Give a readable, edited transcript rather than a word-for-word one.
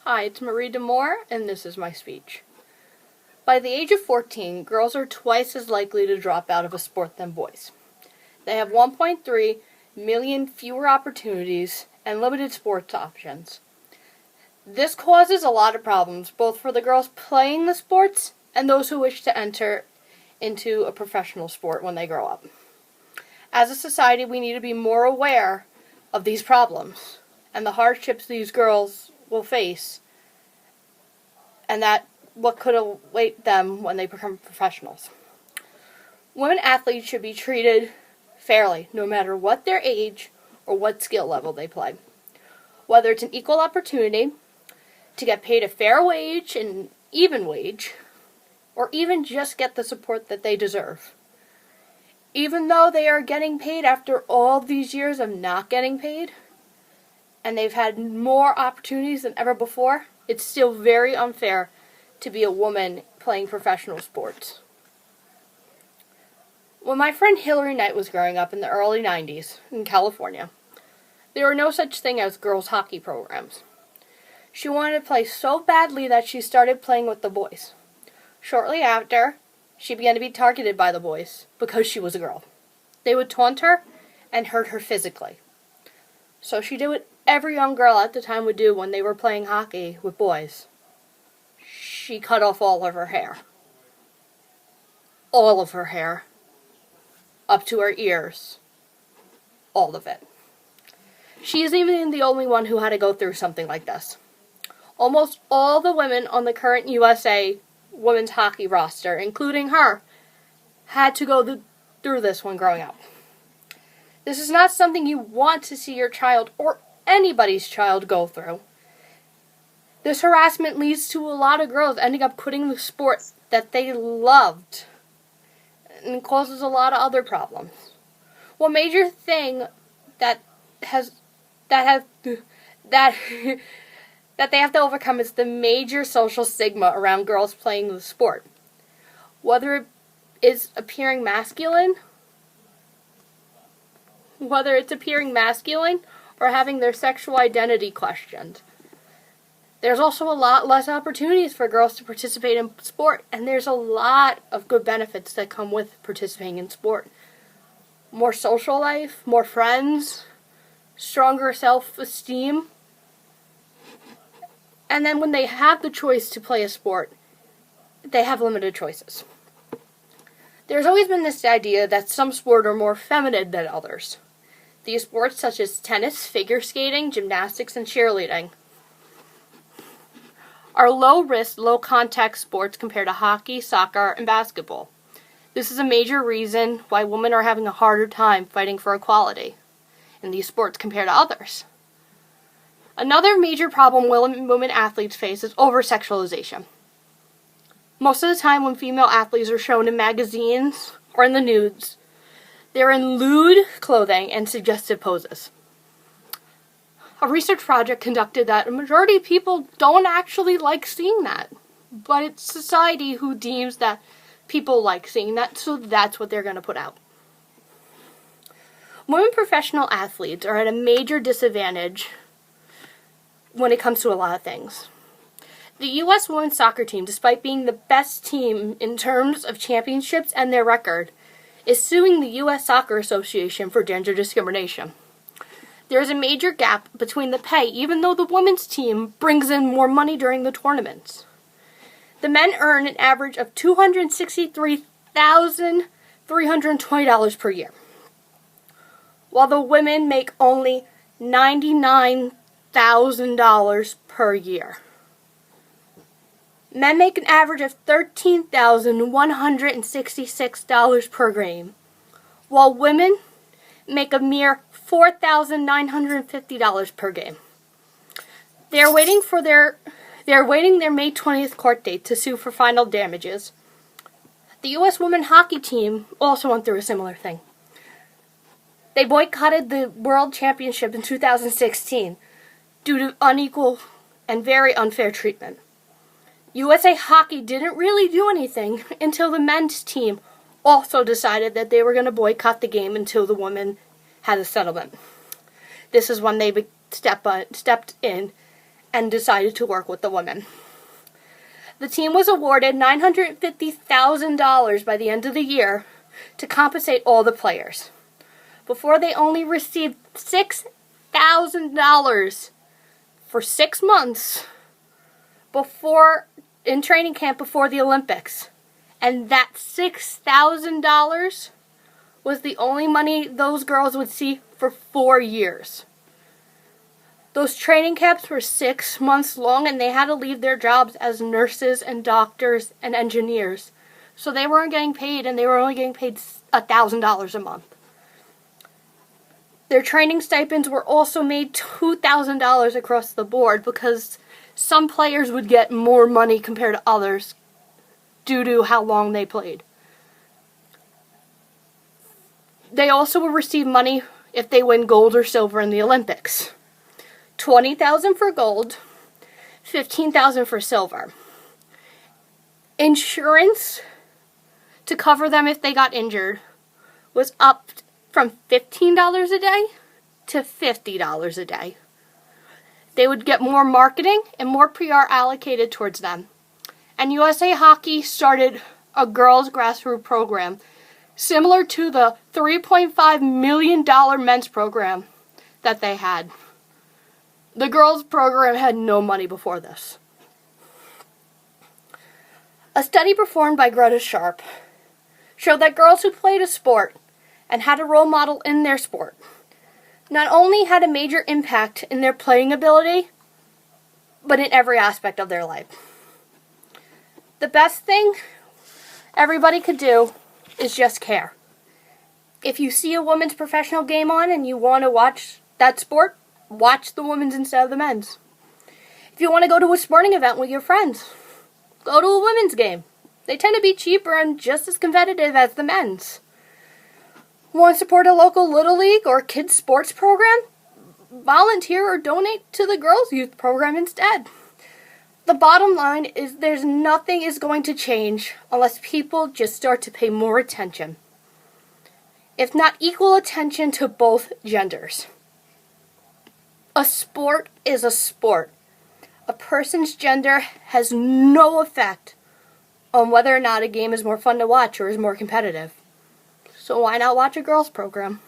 Hi, it's Marie Demore, and this is my speech. By the age of 14, girls are twice as likely to drop out of a sport than boys. They have 1.3 million fewer opportunities and limited sports options. This causes a lot of problems, both for the girls playing the sports and those who wish to enter into a professional sport when they grow up. As a society, we need to be more aware of these problems and the hardships these girls will face, and that what could await them when they become professionals. Women athletes should be treated fairly, no matter what their age or what skill level they play. Whether it's an equal opportunity to get paid a fair wage and even wage, or even just get the support that they deserve. Even though they are getting paid after all these years of not getting paid, and they've had more opportunities than ever before, it's still very unfair to be a woman playing professional sports. When my friend Hillary Knight was growing up in the early 90s in California, there were no such thing as girls' hockey programs. She wanted to play so badly that she started playing with the boys. Shortly after, she began to be targeted by the boys because she was a girl. They would taunt her and hurt her physically. So she did what every young girl at the time would do when they were playing hockey with boys. She cut off all of her hair. All of her hair. Up to her ears. All of it. She isn't even the only one who had to go through something like this. Almost all the women on the current USA women's hockey roster, including her, had to go through this when growing up. This is not something you want to see your child or anybody's child go through. This harassment leads to a lot of girls ending up quitting the sport that they loved, and causes a lot of other problems. One major thing that they have to overcome is the major social stigma around girls playing the sport. Whether it is appearing masculine, or having their sexual identity questioned. There's also a lot less opportunities for girls to participate in sport, and there's a lot of good benefits that come with participating in sport. More social life, more friends, stronger self-esteem. And then when they have the choice to play a sport, they have limited choices. There's always been this idea that some sports are more feminine than others. These sports, such as tennis, figure skating, gymnastics, and cheerleading, are low-risk, low-contact sports compared to hockey, soccer, and basketball. This is a major reason why women are having a harder time fighting for equality in these sports compared to others. Another major problem women athletes face is over-sexualization. Most of the time when female athletes are shown in magazines or in the news, they're in lewd clothing and suggestive poses. A research project conducted that a majority of people don't actually like seeing that, but it's society who deems that people like seeing that, so that's what they're going to put out. Women professional athletes are at a major disadvantage when it comes to a lot of things. The U.S. women's soccer team, despite being the best team in terms of championships and their record, is suing the U.S. Soccer Association for gender discrimination. There is a major gap between the pay, even though the women's team brings in more money during the tournaments. The men earn an average of $263,320 per year, while the women make only $99,000 per year. Men make an average of $13,166 per game, while women make a mere $4,950 per game. They are waiting their May 20th court date to sue for final damages. The U.S. women's hockey team also went through a similar thing. They boycotted the World Championship in 2016 due to unequal and very unfair treatment. USA Hockey didn't really do anything until the men's team also decided that they were going to boycott the game until the women had a settlement. This is when they stepped in and decided to work with the women. The team was awarded $950,000 by the end of the year to compensate all the players. Before, they only received $6,000 for 6 months in training camp before the Olympics. And that $6,000 was the only money those girls would see for 4 years. Those training camps were 6 months long, and they had to leave their jobs as nurses and doctors and engineers. So they weren't getting paid, and they were only getting paid $1,000 a month. Their training stipends were also made $2,000 across the board because some players would get more money compared to others due to how long they played. They also will receive money if they win gold or silver in the Olympics. $20,000 for gold, $15,000 for silver. Insurance to cover them if they got injured was up from $15 a day to $50 a day. They would get more marketing and more PR allocated towards them. And USA Hockey started a girls' grassroots program similar to the $3.5 million men's program that they had. The girls' program had no money before this. A study performed by Greta Sharp showed that girls who played a sport and had a role model in their sport not only had a major impact in their playing ability, but in every aspect of their life. The best thing everybody could do is just care. If you see a women's professional game on and you want to watch that sport, watch the women's instead of the men's. If you want to go to a sporting event with your friends, go to a women's game. They tend to be cheaper and just as competitive as the men's. Want to support a local Little League or kids sports program? Volunteer or donate to the girls' youth program instead. The bottom line is nothing is going to change unless people just start to pay more attention. If not equal attention to both genders. A sport is a sport. A person's gender has no effect on whether or not a game is more fun to watch or is more competitive. So why not watch a girls' program?